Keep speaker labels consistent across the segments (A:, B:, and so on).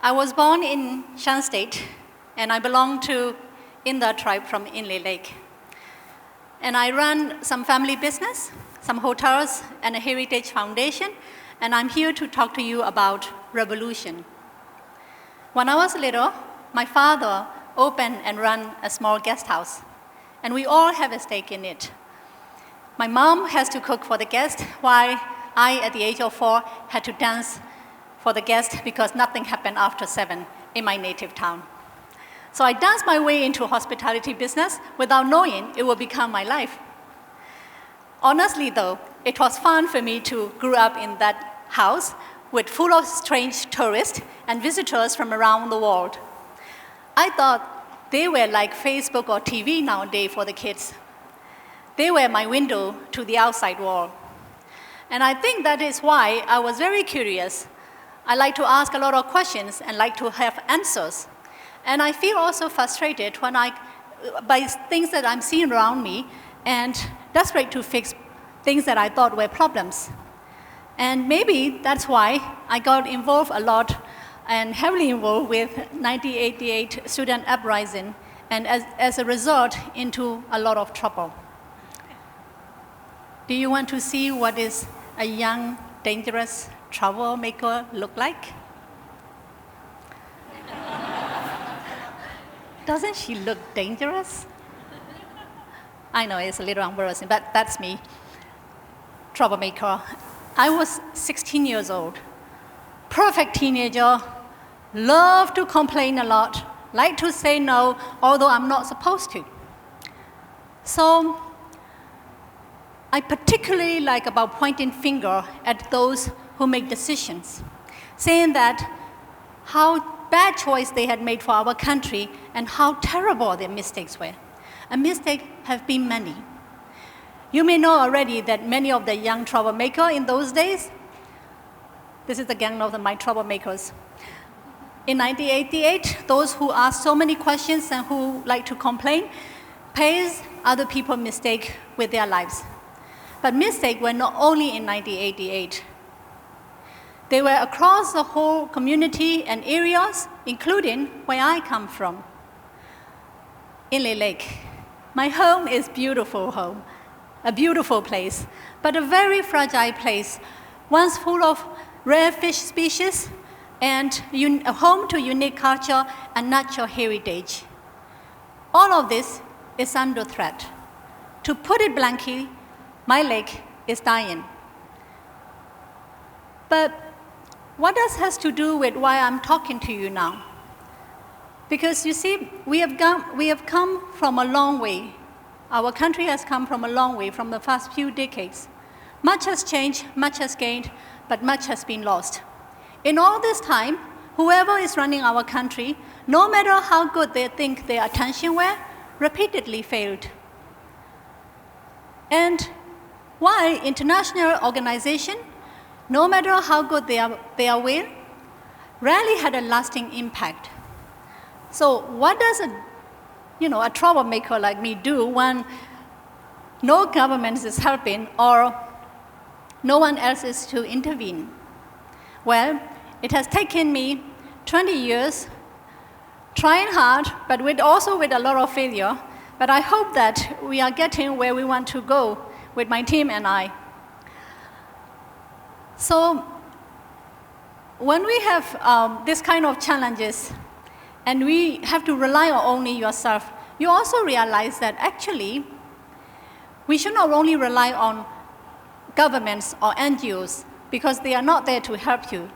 A: I was born in Shan State, and I belong to Inda tribe from Inle Lake. And I run some family business, some hotels, and a heritage foundation, and I'm here to talk to you about revolution. When I was little, my father opened and ran a small guest house, and we all have a stake in it. My mom has to cook for the guests, while I, at the age of 4, had to dance for the guests because nothing happened after 7 in my native town. So I danced my way into hospitality business without knowing it would become my life. Honestly though, it was fun for me to grow up in that house with full of strange tourists and visitors from around the world. I thought they were like Facebook or TV nowadays for the kids. They were my window to the outside world. And I think that is why I was very curious. I like to ask a lot of questions and like to have answers. And I feel also frustrated by things that I'm seeing around me and desperate to fix things that I thought were problems. And maybe that's why I got involved a lot and heavily involved with 1988 student uprising, and as a result, into a lot of trouble. Do you want to see what is a young, dangerous troublemaker look like? Doesn't she look dangerous? I know it's a little embarrassing, but that's me. Troublemaker. I was 16 years old. Perfect teenager. Love to complain a lot. Like to say no, although I'm not supposed to. So I particularly like about pointing finger at those who make decisions, saying that how bad choice they had made for our country and how terrible their mistakes were. And mistakes have been many. You may know already that many of the young troublemakers in those days, this is the gang of my troublemakers. In 1988, those who ask so many questions and who like to complain pays other people's mistakes with their lives. But mistakes were not only in 1988. They were across the whole community and areas, including where I come from, Inle Lake. My home is beautiful home, a beautiful place, but a very fragile place, once full of rare fish species and a home to unique culture and natural heritage. All of this is under threat. To put it bluntly, my lake is dying. But what does has to do with why I'm talking to you now? Because you see, we have come from a long way. Our country has come from a long way from the past few decades. Much has changed, much has gained, but much has been lost. In all this time, whoever is running our country, no matter how good they think their attention were, repeatedly failed. And while international organizations, no matter how good their will, rarely had a lasting impact. So what does a troublemaker like me do when no government is helping or no one else is to intervene? Well, it has taken me 20 years trying hard, but also with a lot of failure. But I hope that we are getting where we want to go with my team and I. So when we have this kind of challenges and we have to rely on only yourself, you also realize that actually we should not only rely on governments or NGOs because they are not there to help you,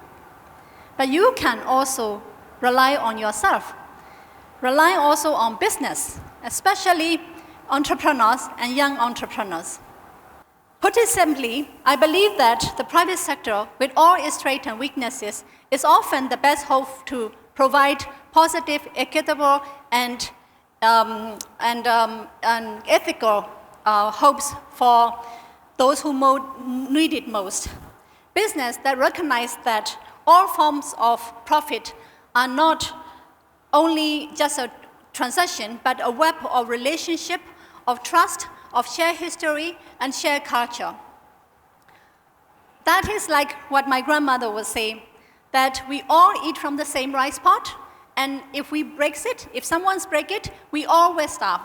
A: but you can also rely on yourself. Rely also on business, especially entrepreneurs and young entrepreneurs. Put it simply, I believe that the private sector, with all its strengths and weaknesses, is often the best hope to provide positive, equitable, and ethical hopes for those who need it most. Business that recognize that all forms of profit are not only just a transaction, but a web of relationship, of trust, of shared history, and shared culture. That is like what my grandmother would say, that we all eat from the same rice pot, and if we break it, if someone's break it, we always starve.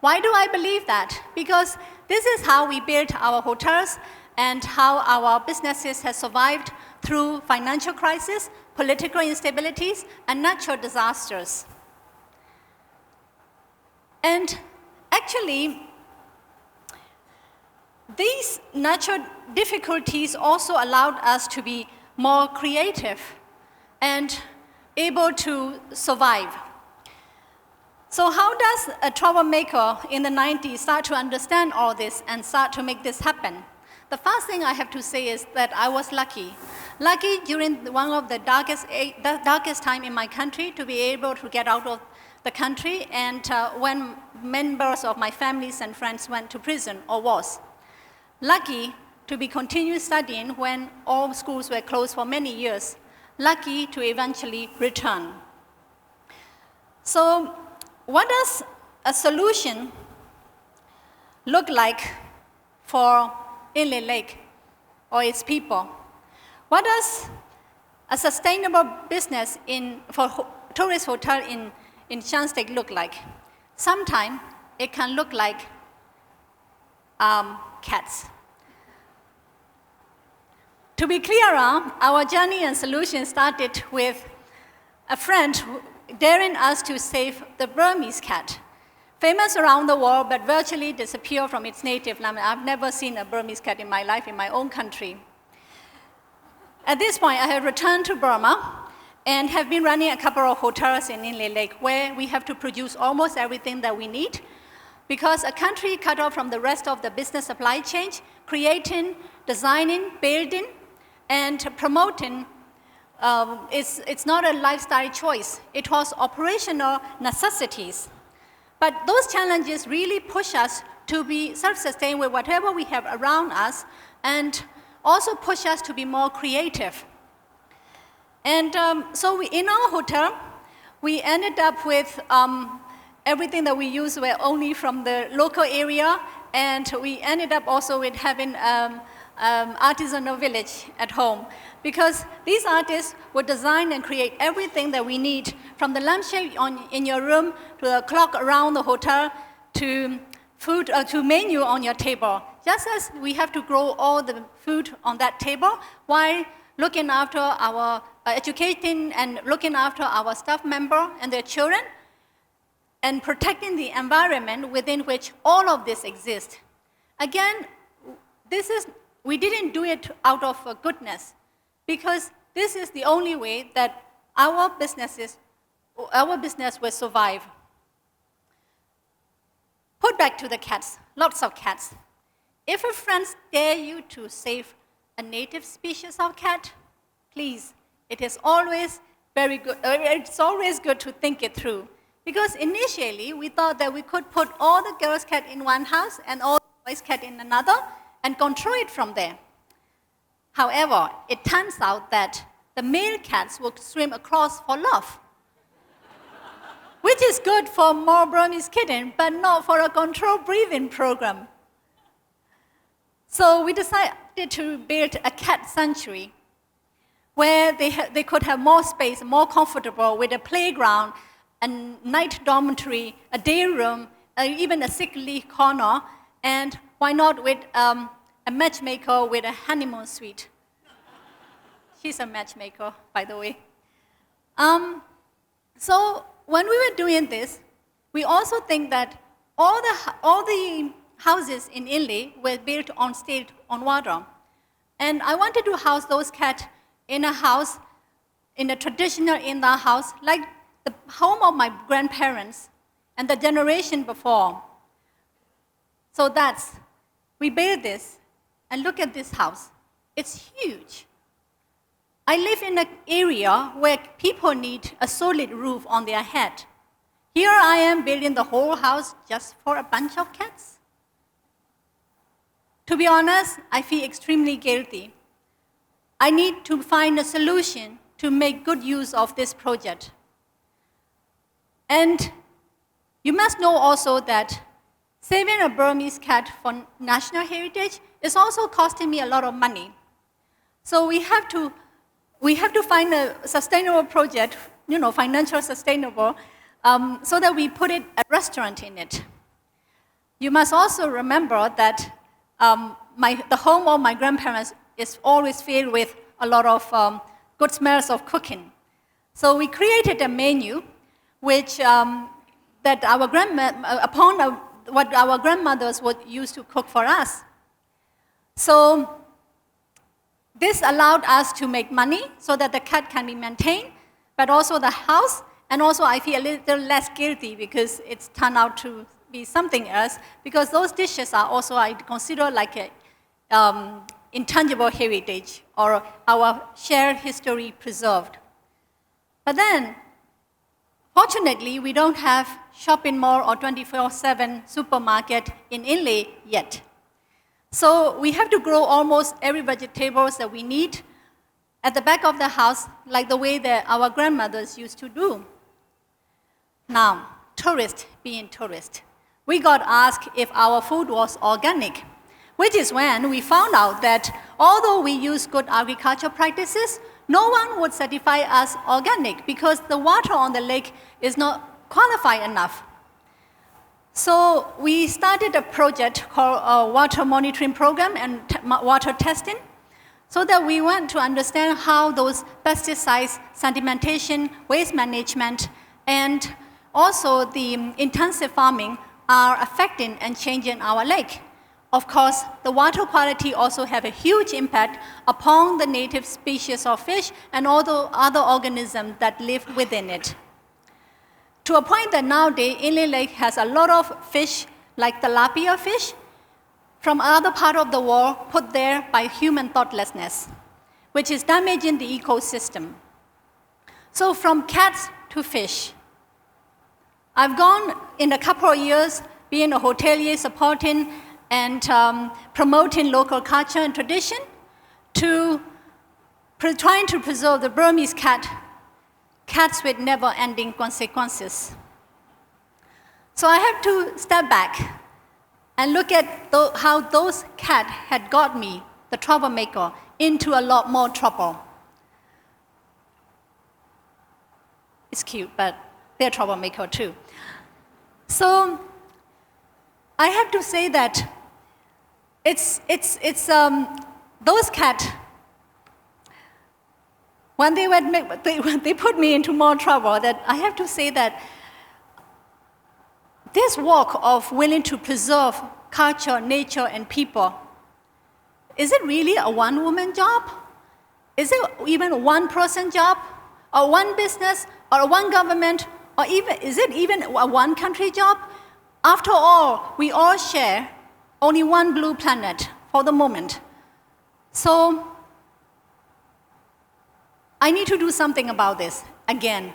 A: Why do I believe that? Because this is how we built our hotels and how our businesses have survived through financial crisis, political instabilities, and natural disasters. And actually, these natural difficulties also allowed us to be more creative and able to survive. So how does a troublemaker in the 90s start to understand all this and start to make this happen? The first thing I have to say is that I was lucky. Lucky during one of the darkest time in my country to be able to get out of the country, and when members of my families and friends went to prison or was. Lucky to be continued studying when all schools were closed for many years. Lucky to eventually return. So what does a solution look like for Inle Lake or its people? What does a sustainable business for tourist hotel in Shan State look like? Sometimes it can look like cats. To be clearer, our journey and solution started with a friend daring us to save the Burmese cat, famous around the world but virtually disappeared from its native land. I've never seen a Burmese cat in my life in my own country. At this point, I have returned to Burma and have been running a couple of hotels in Inle Lake where we have to produce almost everything that we need, because a country cut off from the rest of the business supply chain, creating, designing, building, and promoting, it's not a lifestyle choice. It was operational necessities. But those challenges really push us to be self-sustained with whatever we have around us, and also push us to be more creative. And so in our hotel, we ended up with everything that we use were only from the local area, and we ended up also with having artisanal village at home, because these artists would design and create everything that we need, from the lampshade in your room to the clock around the hotel to food to menu on your table. Just as we have to grow all the food on that table while looking after our educating and looking after our staff member and their children, and protecting the environment within which all of this exists. Again, we didn't do it out of goodness, because this is the only way that our business will survive. Put back to the cats, lots of cats. If a friend dare you to save a native species of cat, please, it is always very good. It's always good to think it through. Because initially, we thought that we could put all the girls' cat in one house and all the boys' cat in another and control it from there. However, it turns out that the male cats will swim across for love, which is good for more Burmese kitten, but not for a controlled breeding program. So we decided to build a cat sanctuary where they could have more space, more comfortable, with a playground, a night dormitory, a day room, even a sick leave corner, and why not with a matchmaker with a honeymoon suite. She's a matchmaker, by the way. So when we were doing this, we also think that all the houses in Inle were built on state, on water. And I wanted to house those cats in a house, in a traditional in-law house, like the home of my grandparents and the generation before. So we built this, and look at this house. It's huge. I live in an area where people need a solid roof on their head. Here I am building the whole house just for a bunch of cats. To be honest, I feel extremely guilty. I need to find a solution to make good use of this project. And you must know also that saving a Burmese cat for national heritage is also costing me a lot of money. So we have to we have to find a sustainable project, financial sustainable, so that we put a restaurant in it. You must also remember that the home of my grandparents is always filled with a lot of good smells of cooking. So we created a menu which that what our grandmothers would use to cook for us. So this allowed us to make money so that the cat can be maintained, but also the house, and also I feel a little less guilty because it's turned out to be something else, because those dishes are also, I consider, like a intangible heritage or our shared history preserved. But then, fortunately, we don't have shopping mall or 24/7 supermarket in Inle yet. So we have to grow almost every vegetables that we need at the back of the house, like the way that our grandmothers used to do. Now, tourists being tourists, we got asked if our food was organic, which is when we found out that although we use good agriculture practices, no one would certify us organic because the water on the lake is not qualified enough. So we started a project called a water monitoring program and water testing, so that we want to understand how those pesticides, sedimentation, waste management, and also the intensive farming are affecting and changing our lake. Of course, the water quality also have a huge impact upon the native species of fish and all the other organisms that live within it. To a point that nowadays, Inle Lake has a lot of fish, like tilapia fish, from other part of the world put there by human thoughtlessness, which is damaging the ecosystem. So from cats to fish, I've gone in a couple of years being a hotelier, supporting and promoting local culture and tradition, to trying to preserve the Burmese cats with never-ending consequences. So I have to step back and look at how those cats had got me, the troublemaker, into a lot more trouble. It's cute, but they're troublemaker too. So I have to say that those cats, when they put me into more trouble, that I have to say that this work of willing to preserve culture, nature, and people, is it really a one-woman job? Is it even a one-person job? Or one business? Or one government? Or is it even a one-country job? After all, we all share only one blue planet for the moment. So I need to do something about this again.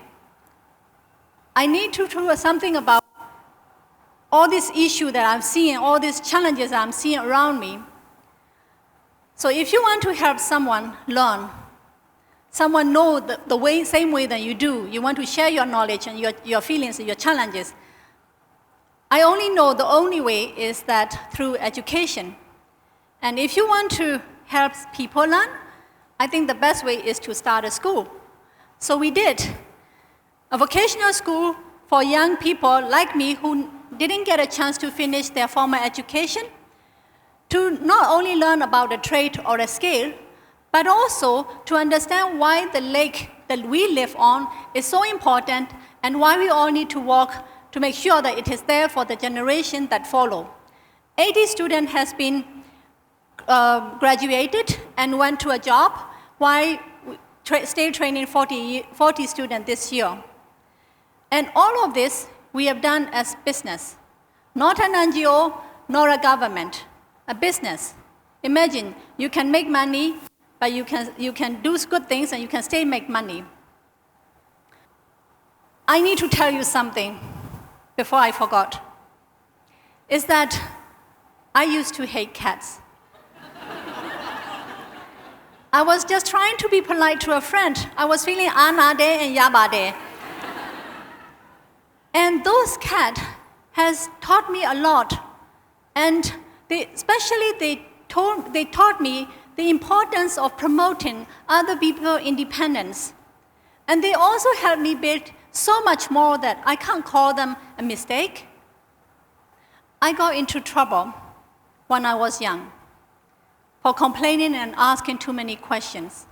A: I need to do something about all these issues that I'm seeing, all these challenges I'm seeing around me. So if you want to help someone learn, someone know the way, same way that you do, you want to share your knowledge and your feelings and your challenges, I only know the only way is that through education. And if you want to help people learn, I think the best way is to start a school. So we did a vocational school for young people like me who didn't get a chance to finish their formal education, to not only learn about a trade or a skill, but also to understand why the lake that we live on is so important and why we all need to work to make sure that it is there for the generation that follow. 80 students has been graduated and went to a job, while still training 40 students this year. And all of this we have done as business, not an NGO, nor a government, a business. Imagine, you can make money, but you can do good things and you can still make money. I need to tell you something before I forgot, is that I used to hate cats. I was just trying to be polite to a friend. I was feeling Anade and Yabade. And those cats has taught me a lot. And they taught me the importance of promoting other people's independence. And they also helped me build so much more that I can't call them a mistake. I got into trouble when I was young for complaining and asking too many questions.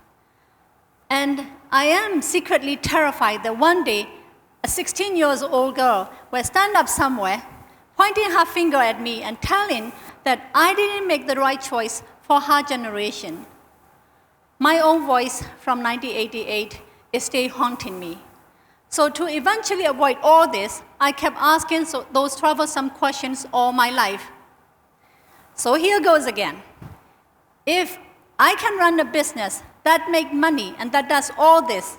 A: And I am secretly terrified that one day a 16-year-old girl will stand up somewhere, pointing her finger at me and telling that I didn't make the right choice for her generation. My own voice from 1988 is still haunting me. So to eventually avoid all this, I kept asking those troublesome questions all my life. So here goes again. If I can run a business that makes money and that does all this,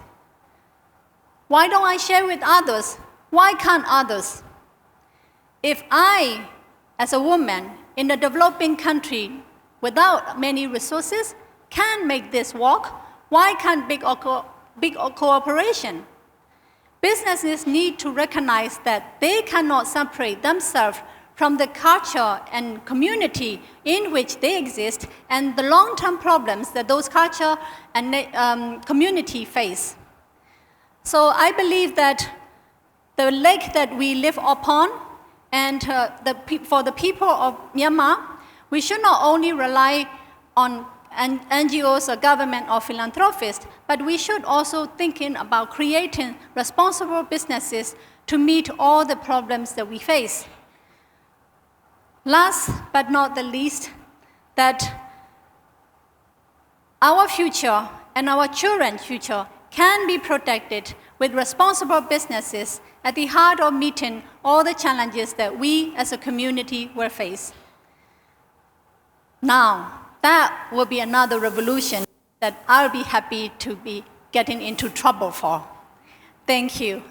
A: why don't I share with others? Why can't others? If I, as a woman in a developing country without many resources, can make this work, why can't big cooperation? Businesses need to recognize that they cannot separate themselves from the culture and community in which they exist and the long-term problems that those culture and community face. So I believe that the lake that we live upon and for the people of Myanmar, we should not only rely on NGOs or government or philanthropists, but we should also thinking about creating responsible businesses to meet all the problems that we face. Last but not the least, that our future and our children's future can be protected with responsible businesses at the heart of meeting all the challenges that we as a community will face. Now, that will be another revolution that I'll be happy to be getting into trouble for. Thank you.